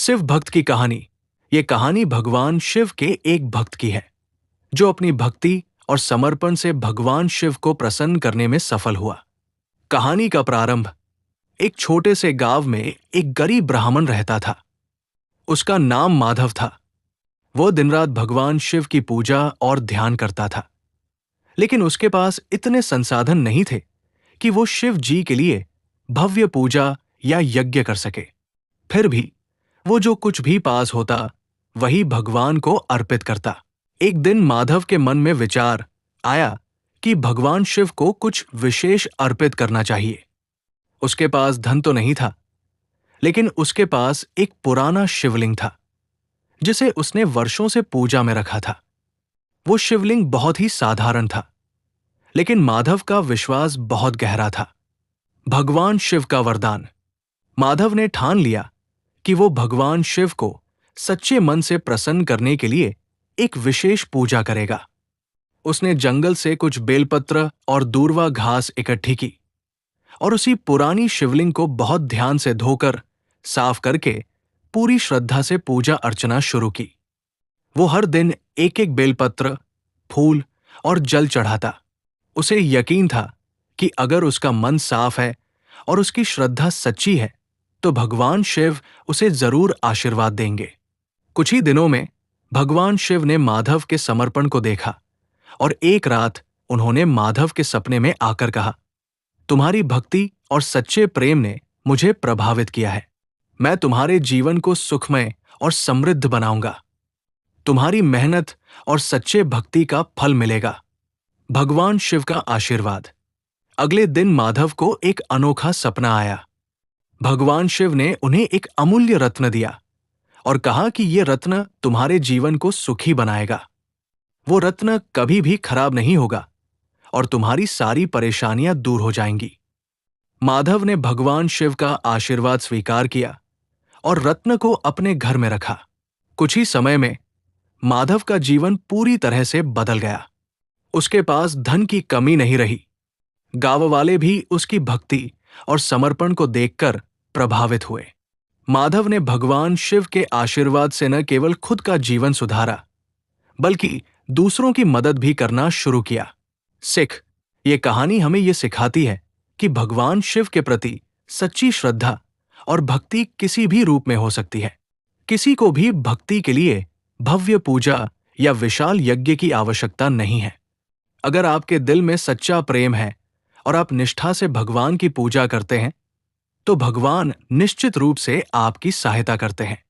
शिव भक्त की कहानी। ये कहानी भगवान शिव के एक भक्त की है जो अपनी भक्ति और समर्पण से भगवान शिव को प्रसन्न करने में सफल हुआ। कहानी का प्रारंभ एक छोटे से गांव में एक गरीब ब्राह्मण रहता था। उसका नाम माधव था। वो दिन रात भगवान शिव की पूजा और ध्यान करता था, लेकिन उसके पास इतने संसाधन नहीं थे कि वो शिव जी के लिए भव्य पूजा या यज्ञ कर सके। फिर भी वो जो कुछ भी पास होता वही भगवान को अर्पित करता। एक दिन माधव के मन में विचार आया कि भगवान शिव को कुछ विशेष अर्पित करना चाहिए। उसके पास धन तो नहीं था, लेकिन उसके पास एक पुराना शिवलिंग था जिसे उसने वर्षों से पूजा में रखा था। वो शिवलिंग बहुत ही साधारण था, लेकिन माधव का विश्वास बहुत गहरा था। भगवान शिव का वरदान। माधव ने ठान लिया कि वो भगवान शिव को सच्चे मन से प्रसन्न करने के लिए एक विशेष पूजा करेगा। उसने जंगल से कुछ बेलपत्र और दूर्वा घास इकट्ठी की और उसी पुरानी शिवलिंग को बहुत ध्यान से धोकर साफ करके पूरी श्रद्धा से पूजा अर्चना शुरू की। वो हर दिन एक एक बेलपत्र, फूल और जल चढ़ाता। उसे यकीन था कि अगर उसका मन साफ है और उसकी श्रद्धा सच्ची है तो भगवान शिव उसे जरूर आशीर्वाद देंगे। कुछ ही दिनों में भगवान शिव ने माधव के समर्पण को देखा और एक रात उन्होंने माधव के सपने में आकर कहा, तुम्हारी भक्ति और सच्चे प्रेम ने मुझे प्रभावित किया है। मैं तुम्हारे जीवन को सुखमय और समृद्ध बनाऊंगा। तुम्हारी मेहनत और सच्चे भक्ति का फल मिलेगा। भगवान शिव का आशीर्वाद। अगले दिन माधव को एक अनोखा सपना आया। भगवान शिव ने उन्हें एक अमूल्य रत्न दिया और कहा कि यह रत्न तुम्हारे जीवन को सुखी बनाएगा। वो रत्न कभी भी खराब नहीं होगा और तुम्हारी सारी परेशानियां दूर हो जाएंगी। माधव ने भगवान शिव का आशीर्वाद स्वीकार किया और रत्न को अपने घर में रखा। कुछ ही समय में माधव का जीवन पूरी तरह से बदल गया। उसके पास धन की कमी नहीं रही। गांव वाले भी उसकी भक्ति और समर्पण को देखकर प्रभावित हुए। माधव ने भगवान शिव के आशीर्वाद से न केवल खुद का जीवन सुधारा, बल्कि दूसरों की मदद भी करना शुरू किया। सिख। ये कहानी हमें ये सिखाती है कि भगवान शिव के प्रति सच्ची श्रद्धा और भक्ति किसी भी रूप में हो सकती है। किसी को भी भक्ति के लिए भव्य पूजा या विशाल यज्ञ की आवश्यकता नहीं है। अगर आपके दिल में सच्चा प्रेम है और आप निष्ठा से भगवान की पूजा करते हैं, तो भगवान निश्चित रूप से आपकी सहायता करते हैं।